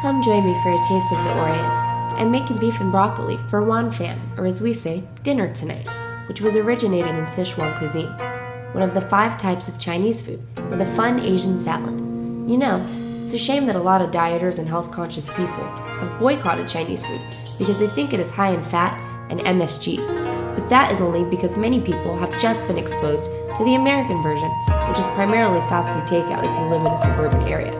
Come join me for a taste of the Orient. I'm making beef and broccoli for Wan Fan, or as we say, dinner tonight, which was originated in Sichuan cuisine, one of the 5 types of Chinese food, with a fun Asian salad. You know, it's a shame that a lot of dieters and health-conscious people have boycotted Chinese food because they think it is high in fat and MSG. But that is only because many people have just been exposed to the American version, which is primarily fast food takeout if you live in a suburban area.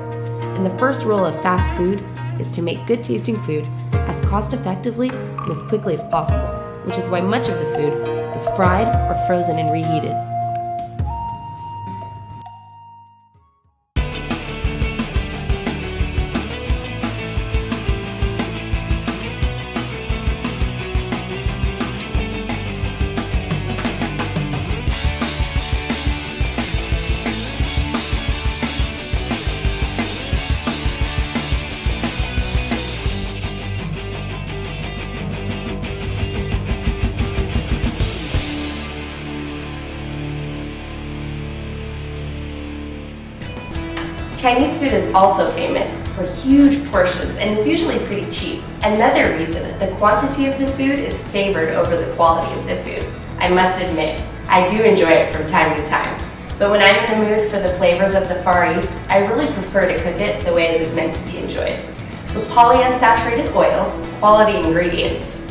And the first rule of fast food is to make good tasting food as cost effectively and as quickly as possible, which is why much of the food is fried or frozen and reheated. Chinese food is also famous for huge portions, and it's usually pretty cheap. Another reason, the quantity of the food is favored over the quality of the food. I must admit, I do enjoy it from time to time, but when I'm in the mood for the flavors of the Far East, I really prefer to cook it the way it was meant to be enjoyed. With polyunsaturated oils, quality ingredients,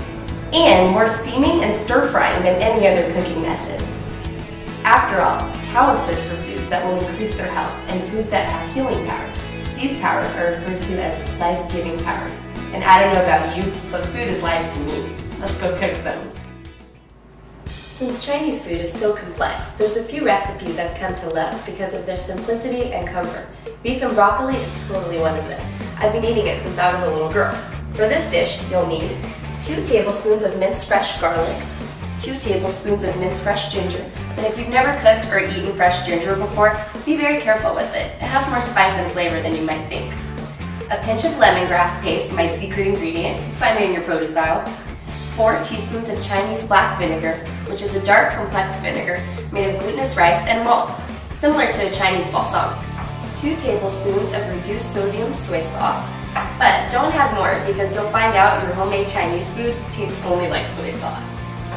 and more steaming and stir-frying than any other cooking method. After all, Taoists search for foods that will increase their health and foods that have healing powers. These powers are referred to as life-giving powers. And I don't know about you, but food is life to me. Let's go cook some. Since Chinese food is so complex, there's a few recipes I've come to love because of their simplicity and comfort. Beef and broccoli is totally one of them. I've been eating it since I was a little girl. For this dish, you'll need 2 tablespoons of minced fresh garlic, 2 tablespoons of minced fresh ginger, and if you've never cooked or eaten fresh ginger before, be very careful with it. It has more spice and flavor than you might think. A pinch of lemongrass paste, my secret ingredient, find it in your produce aisle. 4 teaspoons of Chinese black vinegar, which is a dark, complex vinegar made of glutinous rice and malt, similar to a Chinese balsam. 2 tablespoons of reduced sodium soy sauce, but don't have more because you'll find out your homemade Chinese food tastes only like soy sauce.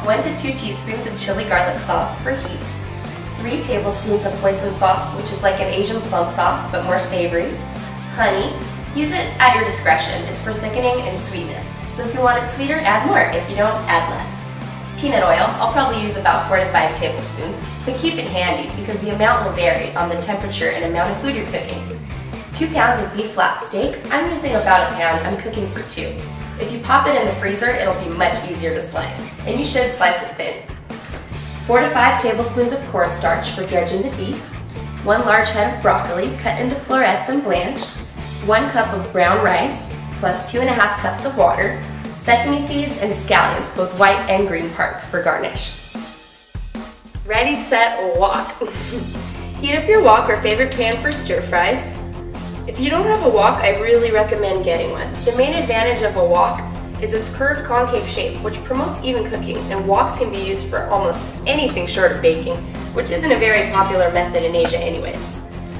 1 to 2 teaspoons of chili garlic sauce for heat. 3 tablespoons of hoisin sauce, which is like an Asian plum sauce but more savory. Honey, use it at your discretion. It's for thickening and sweetness. So if you want it sweeter, add more. If you don't, add less. Peanut oil, I'll probably use about 4 to 5 tablespoons, but keep it handy because the amount will vary on the temperature and amount of food you're cooking. 2 pounds of beef flap steak, I'm using about a pound, I'm cooking for 2. If you pop it in the freezer, it'll be much easier to slice, and you should slice it thin. 4 to 5 tablespoons of cornstarch for dredging the beef, 1 large head of broccoli cut into florets and blanched, 1 cup of brown rice, plus 2.5 cups of water, sesame seeds and scallions, both white and green parts for garnish. Ready, set, wok. Heat up your wok or favorite pan for stir fries. If you don't have a wok, I really recommend getting one. The main advantage of a wok is its curved concave shape, which promotes even cooking, and woks can be used for almost anything short of baking, which isn't a very popular method in Asia anyways.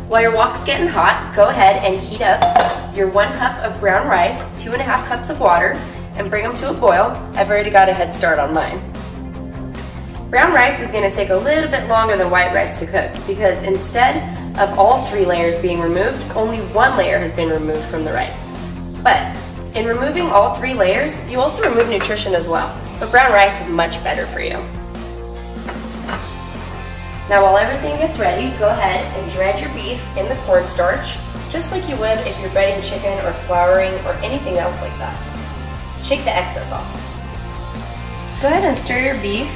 While your wok's getting hot, go ahead and heat up your 1 cup of brown rice, 2.5 cups of water, and bring them to a boil. I've already got a head start on mine. Brown rice is going to take a little bit longer than white rice to cook because instead of all 3 layers being removed, only 1 layer has been removed from the rice. But in removing all 3 layers, you also remove nutrition as well. So brown rice is much better for you. Now while everything gets ready, go ahead and dredge your beef in the cornstarch, just like you would if you're breading chicken or flouring or anything else like that. Shake the excess off. Go ahead and stir your beef.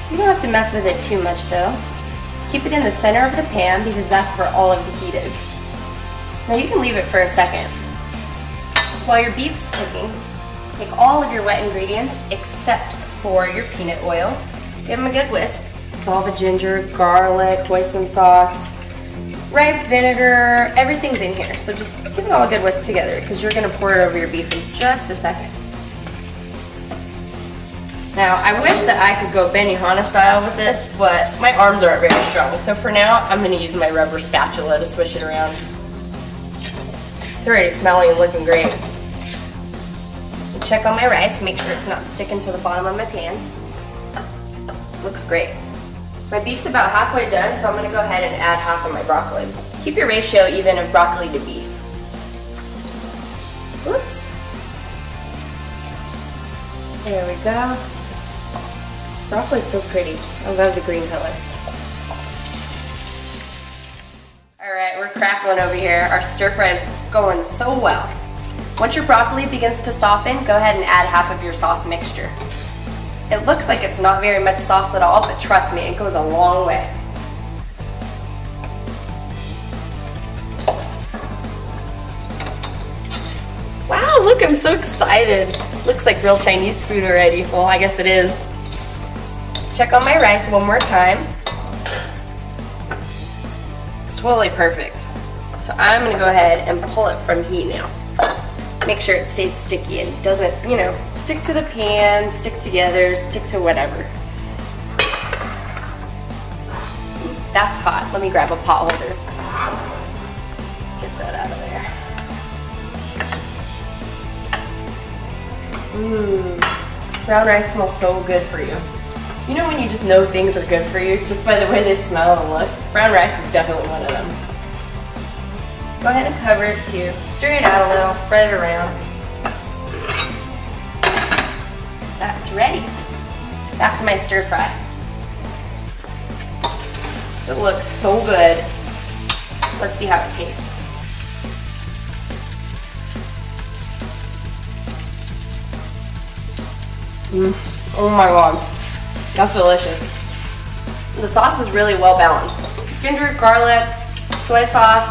You don't have to mess with it too much though. Keep it in the center of the pan because that's where all of the heat is. Now you can leave it for a second. While your beef's cooking, take all of your wet ingredients except for your peanut oil. Give them a good whisk. It's all the ginger, garlic, hoisin sauce, rice vinegar, everything's in here. So just give it all a good whisk together because you're going to pour it over your beef in just a second. Now, I wish that I could go Benihana style with this, but my arms aren't very strong. So for now, I'm going to use my rubber spatula to swish it around. It's already smelling and looking great. Check on my rice, make sure it's not sticking to the bottom of my pan. Looks great. My beef's about halfway done, so I'm gonna go ahead and add half of my broccoli. Keep your ratio even of broccoli to beef. Oops. There we go. Broccoli's so pretty. I love the green color. Alright, we're crackling over here. Our stir fry is going so well. Once your broccoli begins to soften, go ahead and add half of your sauce mixture. It looks like it's not very much sauce at all, but trust me, it goes a long way. Wow, look, I'm so excited. Looks like real Chinese food already. Well, I guess it is. Check on my rice one more time. It's totally perfect. So I'm gonna go ahead and pull it from heat now. Make sure it stays sticky and doesn't, you know, stick to the pan, stick together, stick to whatever. That's hot. Let me grab a pot holder. Get that out of there. Mmm. Brown rice smells so good for you. You know when you just know things are good for you just by the way they smell and look? Brown rice is definitely one of them. Go ahead and cover it too. Stir it out a little, spread it around. That's ready. Back to my stir fry. It looks so good. Let's see how it tastes. Oh my god, that's delicious. The sauce is really well balanced. Ginger, garlic, soy sauce,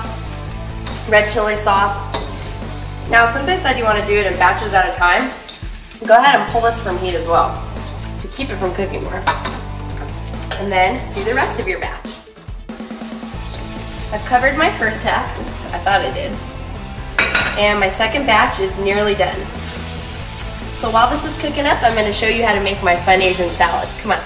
red chili sauce. Now, since I said you want to do it in batches at a time, go ahead and pull this from heat as well to keep it from cooking more. And then do the rest of your batch. I've covered my first half. I thought I did. And my second batch is nearly done. So while this is cooking up, I'm going to show you how to make my fun Asian salad. Come on.